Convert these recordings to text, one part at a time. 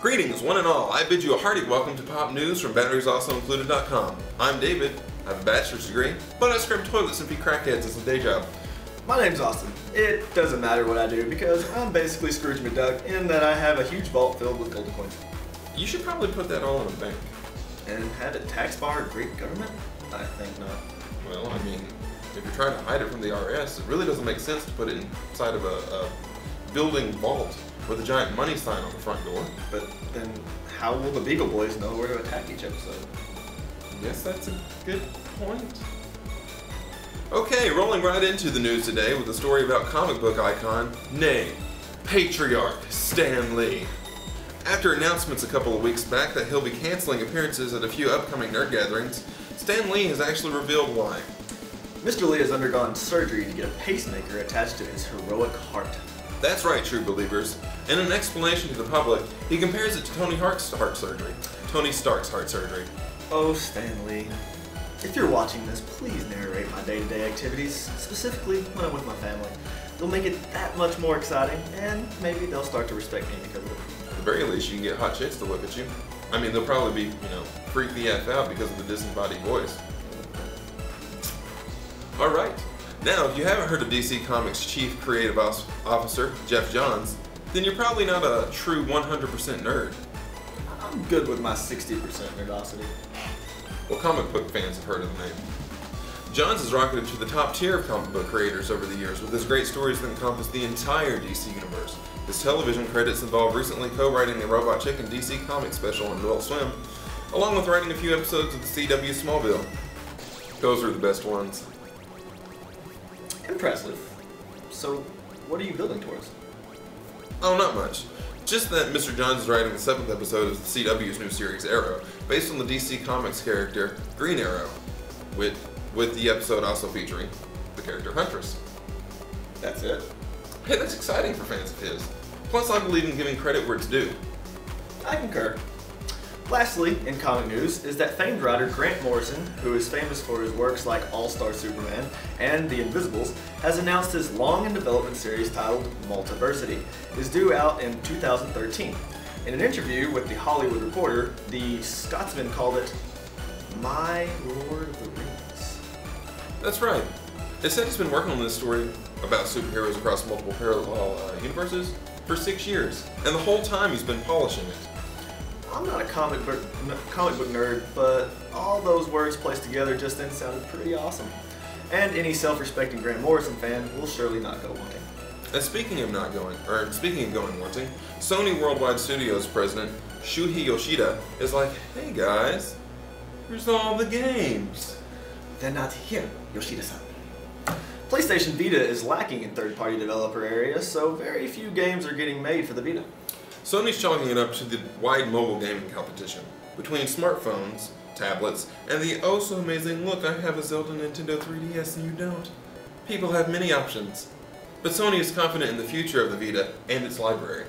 Greetings, one and all. I bid you a hearty welcome to Pop News from BatteriesAlsoIncluded.com. I'm David. I have a bachelor's degree, but I scrub toilets and feed crackheads as a day job. My name's Austin. It doesn't matter what I do because I'm basically Scrooge McDuck in that I have a huge vault filled with gold coins. You should probably put that all in a bank. And have it taxed by our great government? I think not. Well, I mean, if you're trying to hide it from the IRS, it really doesn't make sense to put it inside of a building vault with a giant money sign on the front door. But then how will the Beagle Boys know where to attack each episode? Yes, that's a good point. Okay, rolling right into the news today with a story about comic book icon, nay, patriarch Stan Lee. After announcements a couple of weeks back that he'll be canceling appearances at a few upcoming nerd gatherings, Stan Lee has actually revealed why. Mr. Lee has undergone surgery to get a pacemaker attached to his heroic heart. That's right, true believers. In an explanation to the public, he compares it to Tony Stark's heart surgery. Oh, Stan Lee. If you're watching this, please narrate my day-to-day activities, specifically when I'm with my family. They'll make it that much more exciting, and maybe they'll start to respect me because of it. At the very least, you can get hot chicks to look at you. I mean, they'll probably be, freak the F out because of the disembodied voice. Alright, now if you haven't heard of DC Comics' Chief Creative Officer, Geoff Johns, then you're probably not a true 100% nerd. I'm good with my 60% nerdosity. Well, comic book fans have heard of the name. Johns has rocketed to the top tier of comic book creators over the years with his great stories that encompass the entire DC universe. His television credits involve recently co-writing the Robot Chicken DC Comics special on Adult Swim, along with writing a few episodes of the CW Smallville. Those are the best ones. Impressive. So, what are you building towards? Oh, not much. Just that Mr. Johns is writing the 7th episode of the CW's new series Arrow, based on the DC Comics character Green Arrow, with the episode also featuring the character Huntress. That's it? Hey, that's exciting for fans of his. Plus, I believe in giving credit where it's due. I concur. Lastly, in comic news, is that famed writer Grant Morrison, who is famous for his works like All-Star Superman and The Invisibles, has announced his long-in-development series titled Multiversity is due out in 2013. In an interview with The Hollywood Reporter, the Scotsman called it My Lord of the Rings. That's right. It said he's been working on this story about superheroes across multiple parallel universes for 6 years, and the whole time he's been polishing it. I'm not a comic book nerd, but all those words placed together just then sounded pretty awesome. And any self-respecting Grant Morrison fan will surely not go wanting. And speaking of going wanting, Sony Worldwide Studios president Shuhei Yoshida is like, hey guys, here's all the games. They're not here, Yoshida-san. PlayStation Vita is lacking in third-party developer areas, so very few games are getting made for the Vita. Sony's chalking it up to the wide mobile gaming competition between smartphones, tablets, and the oh so amazing look, I have a Zelda Nintendo 3DS and you don't. People have many options. But Sony is confident in the future of the Vita and its library.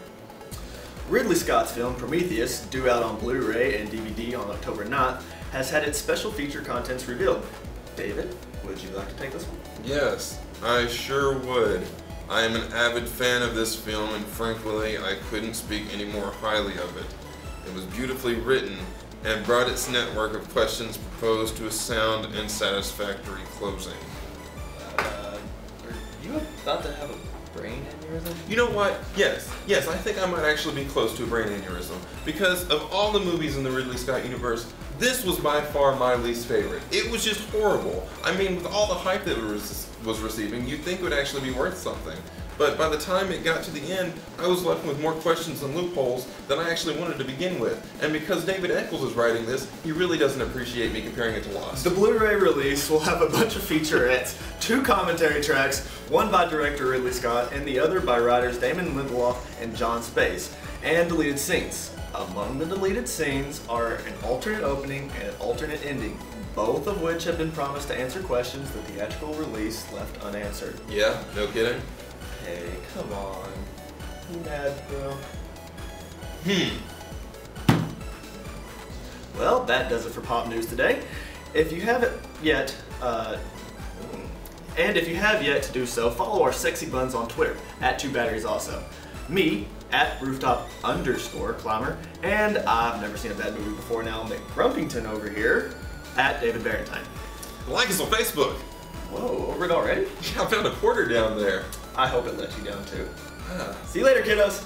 Ridley Scott's film Prometheus, due out on Blu-ray and DVD on October 9th, has had its special feature contents revealed. David, would you like to take this one? Yes, I sure would. I am an avid fan of this film, and frankly, I couldn't speak any more highly of it. It was beautifully written, and brought its network of questions proposed to a sound and satisfactory closing. Are you about to have a brain aneurysm? You know what? Yes, I think I might actually be close to a brain aneurysm. Because of all the movies in the Ridley Scott universe, this was by far my least favorite. It was just horrible. I mean, with all the hype that it was receiving, you'd think it would actually be worth something. But by the time it got to the end, I was left with more questions and loopholes than I actually wanted to begin with. And because David Eccles is writing this, he really doesn't appreciate me comparing it to Lost. The Blu-ray release will have a bunch of featurettes, 2 commentary tracks, one by director Ridley Scott and the other by writers Damon Lindelof and John Space, and deleted scenes. Among the deleted scenes are an alternate opening and an alternate ending, both of which have been promised to answer questions the theatrical release left unanswered. Yeah, no kidding? Hey, come on. You mad, bro? Well, that does it for Pop News today. If you haven't yet, and if you have yet to do so, follow our sexy buns on Twitter, @2batteries also. Me, at rooftop_climber, and I've never seen a bad movie before now, McGrumpington over here, at David Barentine. Like us on Facebook. Whoa, over it already? Yeah, I found a quarter down there. I hope it let you down too. See you later, kiddos.